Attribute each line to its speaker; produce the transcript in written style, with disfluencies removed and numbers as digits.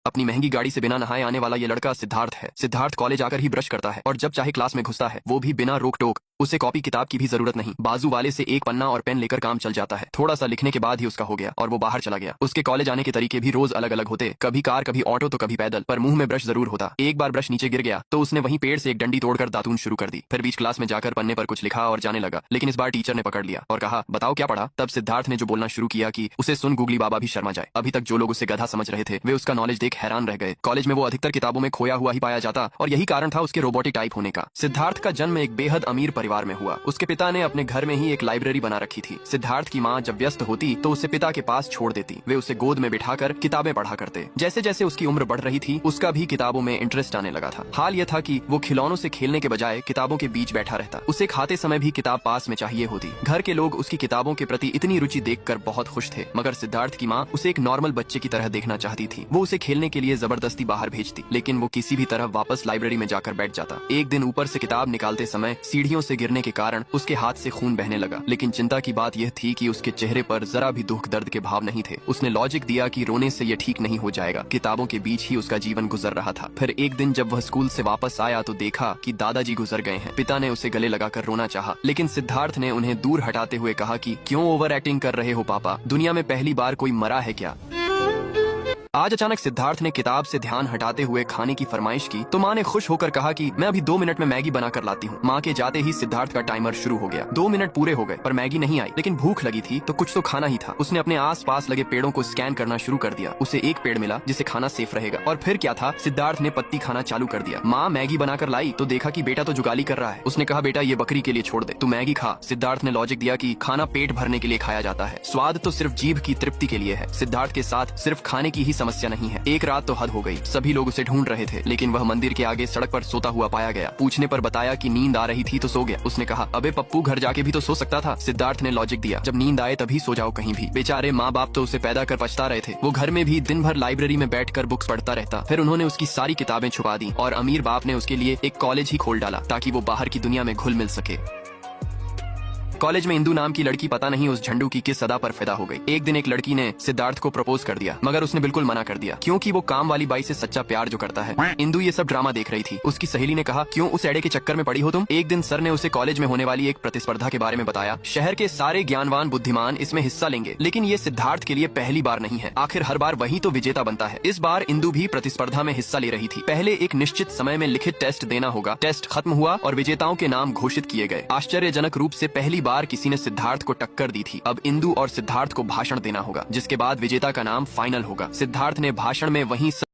Speaker 1: अपनी महंगी गाड़ी से बिना नहाए आने वाला ये लड़का सिद्धार्थ है। सिद्धार्थ कॉलेज आकर ही ब्रश करता है और जब चाहे क्लास में घुसता है, वो भी बिना रोक टोक। उसे कॉपी किताब की भी जरूरत नहीं, बाजू वाले से एक पन्ना और पेन लेकर काम चल जाता है। थोड़ा सा लिखने के बाद ही उसका हो गया और वो बाहर चला गया। उसके कॉलेज आने के तरीके भी रोज अलग अलग होते, कभी कार, कभी ऑटो तो कभी पैदल, पर मुंह में ब्रश जरूर होता। एक बार ब्रश नीचे गिर गया तो उसने वहीं पेड़ से एक डंडी तोड़कर दातून शुरू कर दी। फिर बीच क्लास में जाकर पन्ने पर कुछ लिखा और जाने लगा, लेकिन इस बार टीचर ने पकड़ लिया और कहा, बताओ क्या पढ़ा। तब सिद्धार्थ ने जो बोलना शुरू किया कि उसे सुन गूगली बाबा भी शर्मा जाए। अभी तक जो लोग उसे गधा समझ रहे थे, वे उसका नॉलेज देख हैरान रह गए। कॉलेज में वो अधिकतर किताबों में खोया हुआ ही पाया जाता और यही कारण था उसके रोबोटिक टाइप होने का। सिद्धार्थ का जन्म एक बेहद अमीर परिवार में हुआ। उसके पिता ने अपने घर में ही एक लाइब्रेरी बना रखी थी। सिद्धार्थ की माँ जब व्यस्त होती तो उसे पिता के पास छोड़ देती। वे उसे गोद में बिठाकर किताबें पढ़ा करते। जैसे जैसे उसकी उम्र बढ़ रही थी, उसका भी किताबों में इंटरेस्ट आने लगा था। हाल यह था कि वो खिलौनों से खेलने के बजाय किताबों के बीच बैठा रहता। उसे खाते समय भी किताब पास में चाहिए होती। घर के लोग उसकी किताबों के प्रति इतनी रुचि देखकर बहुत खुश थे, मगर सिद्धार्थ की माँ उसे एक नॉर्मल बच्चे की तरह देखना चाहती थी। वो उसे खेलने के लिए जबरदस्ती बाहर भेजती, लेकिन वो किसी भी तरह वापस लाइब्रेरी में जाकर बैठ जाता। एक दिन ऊपर से किताब निकालते समय सीढ़ियों से गिरने के कारण उसके हाथ से खून बहने लगा, लेकिन चिंता की बात यह थी कि उसके चेहरे पर जरा भी दुख दर्द के भाव नहीं थे। उसने लॉजिक दिया कि रोने से यह ठीक नहीं हो जाएगा, किताबों के बीच ही उसका जीवन गुजर रहा था। फिर एक दिन जब वह स्कूल से वापस आया तो देखा कि दादाजी गुजर गए हैं। पिता ने उसे गले लगाकर रोना चाहा, लेकिन सिद्धार्थ ने उन्हें दूर हटाते हुए कहा कि क्यों ओवर एक्टिंग कर रहे हो पापा, दुनिया में पहली बार कोई मरा है क्या। आज अचानक सिद्धार्थ ने किताब से ध्यान हटाते हुए खाने की फरमाइश की तो माँ ने खुश होकर कहा कि मैं अभी 2 मिनट में मैगी बना कर लाती हूँ। माँ के जाते ही सिद्धार्थ का टाइमर शुरू हो गया। 2 मिनट पूरे हो गए पर मैगी नहीं आई, लेकिन भूख लगी थी तो कुछ तो खाना ही था। उसने अपने आस पास लगे पेड़ों को स्कैन करना शुरू कर दिया। उसे एक पेड़ मिला जिसे खाना सेफ रहेगा, और फिर क्या था, सिद्धार्थ ने पत्ती खाना चालू कर दिया। माँ मैगी बनाकर लाई तो देखा कि बेटा तो जुगाली कर रहा है। उसने कहा, बेटा ये बकरी के लिए छोड़ दे, तू मैगी खा। सिद्धार्थ ने लॉजिक दिया कि खाना पेट भरने के लिए खाया जाता है, स्वाद तो सिर्फ जीभ की तृप्ति के लिए है। सिद्धार्थ के साथ सिर्फ खाने की ही समस्या नहीं है। एक रात तो हद हो गई, सभी लोग उसे ढूंढ रहे थे, लेकिन वह मंदिर के आगे सड़क पर सोता हुआ पाया गया। पूछने पर बताया कि नींद आ रही थी तो सो गया। उसने कहा, अबे पप्पू घर जाके भी तो सो सकता था। सिद्धार्थ ने लॉजिक दिया, जब नींद आए तभी सो जाओ कहीं भी। बेचारे माँ बाप तो उसे पैदा कर पछता रहे थे। वो घर में भी दिन भर लाइब्रेरी में बैठकर बुक्स पढ़ता रहता। फिर उन्होंने उसकी सारी किताबें छुपा दी और अमीर बाप ने उसके लिए एक कॉलेज ही खोल डाला ताकि वो बाहर की दुनिया में घुल मिल सके। कॉलेज में इंदू नाम की लड़की पता नहीं उस झंडू की किस सदा पर फिदा हो गई। एक दिन एक लड़की ने सिद्धार्थ को प्रपोज कर दिया, मगर उसने बिल्कुल मना कर दिया, क्योंकि वो काम वाली बाई से सच्चा प्यार जो करता है। इंदू ये सब ड्रामा देख रही थी। उसकी सहेली ने कहा, क्यों उस एड़े के चक्कर में पड़ी हो तुम। एक दिन सर ने उसे कॉलेज में होने वाली एक प्रतिस्पर्धा के बारे में बताया। शहर के सारे ज्ञानवान बुद्धिमान इसमें हिस्सा लेंगे, लेकिन ये सिद्धार्थ के लिए पहली बार नहीं है। आखिर हर बार वही तो विजेता बनता है। इस बार इंदू भी प्रतिस्पर्धा में हिस्सा ले रही थी। पहले एक निश्चित समय में लिखित टेस्ट देना होगा। टेस्ट खत्म हुआ और विजेताओं के नाम घोषित किए गए। आश्चर्यजनक रूप से पहली बार किसी ने सिद्धार्थ को टक्कर दी थी। अब इंदू और सिद्धार्थ को भाषण देना होगा, जिसके बाद विजेता का नाम फाइनल होगा। सिद्धार्थ ने भाषण में वहीं